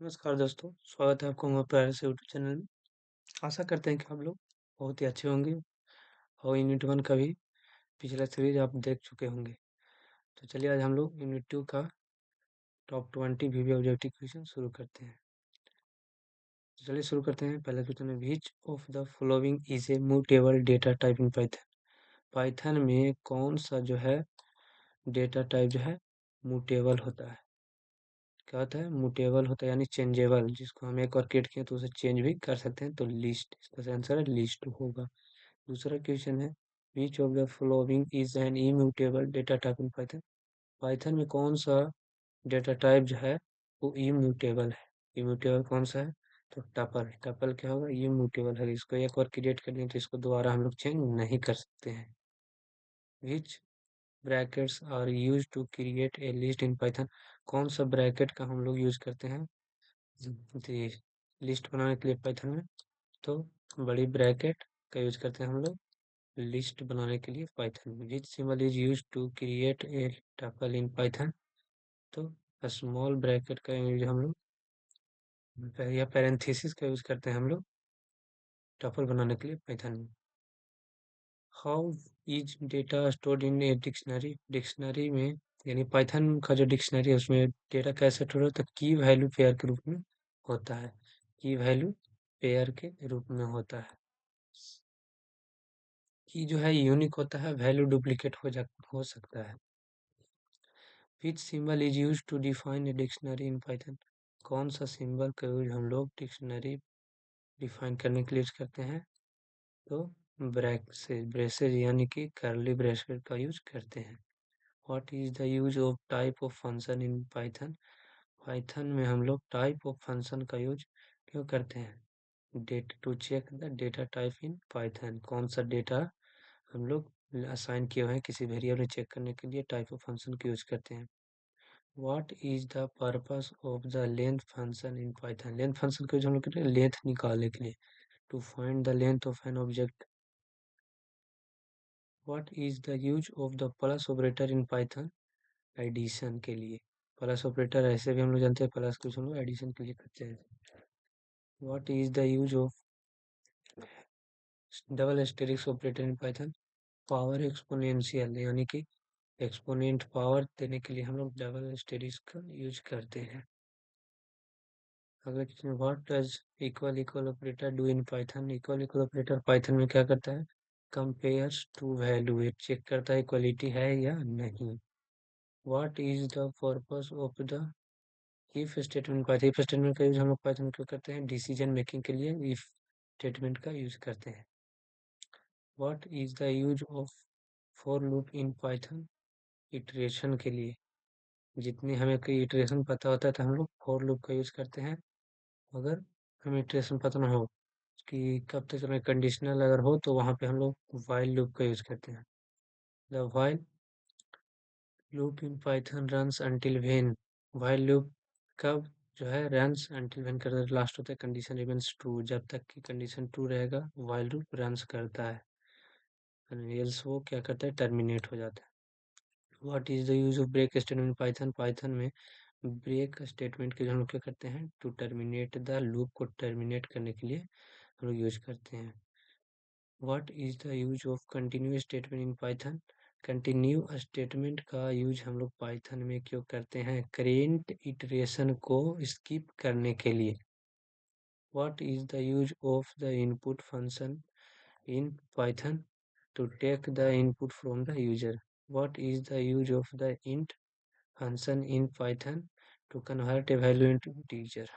नमस्कार दोस्तों, स्वागत है आपका हमारे प्यारे से यूट्यूब चैनल में। आशा करते हैं कि आप लोग बहुत ही अच्छे होंगे और यूनिट 1 का भी पिछला सीरीज आप देख चुके होंगे। तो चलिए आज हम लोग यूनिट 2 का टॉप 20 वीवी ऑब्जेक्टिव क्वेश्चन शुरू करते हैं। तो चलिए शुरू करते हैं। पहला क्वेश्चन है which of the following is a mutable data type in Python. Python में कौन सा जो है डेटा टाइप जो है म्यूटेबल होता है। क्या होता है? म्यूटेबल होता है यानी चेंजेबल, जिसको हम एक बार क्रिएट किए तो उसे चेंज भी कर सकते हैं। तो लिस्ट, इसका आंसर है लिस्ट होगा। दूसरा क्वेश्चन है which of the following is an immutable data type in Python. Python में कौन सा डेटा टाइप जो है वो इम्यूटेबल है। इम्यूटेबल कौन सा है? तो टपल। टपल क्या होगा? इम्यूटेबल है। इसको एक बार क्रिएट कर दिए तो इसको दोबारा हम लोग चेंज नहीं कर सकते हैं। Which brackets are use to create a list in Python. कौन सा ब्रैकेट का हम लोग यूज करते हैं लिस्ट बनाने के लिए पाइथन में? तो बड़ी ब्रैकेट का यूज करते हैं हम लोग लिस्ट बनाने के लिए पाइथन में। Which symbol is use to create a tuple in Python? तो स्मॉल ब्रैकेट का यूज हम लोग या पैरेंथेसिस का यूज करते हैं हम लोग टपल बनाने के लिए पाइथन में। How is data stored in a dictionary. Dictionary में यानी पाइथन का जो डिक्शनरी है उसमें डेटा कैसे स्टोर होता है? की वैल्यू पेयर के रूप में होता है। की वैल्यू पेयर के रूप में होता है। की जो है यूनिक होता है, वैल्यू डुप्लीकेट हो सकता है। Which symbol is use to define a dictionary in Python. कौन सा सिंबल का यूज हम लोग डिक्शनरी डिफाइन करने के लिए यूज करते हैं? तो ब्रेसेज यानी कि कर्ली ब्रेसेज का यूज करते हैं। What is the use of type of function in Python. Python में हम लोग टाइप ऑफ फंक्शन का यूज क्यों करते हैं? That to check the data type in Python. कौन सा डेटा हम लोग असाइन किए हुए हैं किसी वेरिएबल चेक करने के लिए टाइप ऑफ फंक्शन का यूज करते हैं। What is the purpose of the length function in Python? Length function का यूज हम लोग करते हैं लेंथ निकालने के लिए, to find the length of an object. What is the use of the plus operator in Python? Addition के लिए। प्लस ऑपरेटर ऐसे भी हम लोग जानते हैं, प्लस को हम लोग एडिशन के लिए करते हैं। What is the use of double asterisk operator in Python? Power exponential यानी कि एक्सपोनेंट पावर देने के लिए हम लोग डबल एस्टेरिक्स का यूज करते हैं। अगला question what does equal equal operator do in Python. Equal equal operator Python में क्या करता है? कंपेयर्स टू वैल्यू, ये चेक करता है इक्वलिटी है या नहीं। What is the purpose of the if statement Python. If statement का यूज हम लोग पाइथन में क्यों करते हैं? डिसीजन मेकिंग के लिए इफ स्टेटमेंट का यूज करते हैं। What is the use of for loop in Python. Iteration के लिए। जितनी हमें कोई इटरेशन पता होता है तो हम लोग फॉर लूप का यूज करते हैं। अगर हमें इटरेशन पता ना हो कि कब तक चलना कंडीशनल अगर हो तो वहाँ पे हम लोग वाइल लूप का यूज करते हैं। The while loop in Python runs until when. While loop कब जो है रन्स अंटिल व्हेन करता है, लास्ट होता है कंडीशन रिमेन्स ट्रू। जब तक कि कंडीशन ट्रू रहेगा वाइल लूप रन्स करता है, एल्स वो क्या करता है? टर्मिनेट हो जाता है। What is the use of break statement Python. Python में ब्रेक स्टेटमेंट के जो हम लोग क्या करते हैं? टू टर्मिनेट द लूप को टर्मिनेट करने के लिए हम लोग यूज करते हैं। What is the use of continue statement in Python. Continue statement का यूज हम लोग पाइथन में क्यों करते हैं? करेंट इटरेशन को स्किप करने के लिए। What is the use of the input function in Python to take the input from the user. What is the use of the int function in Python to convert a value into integer.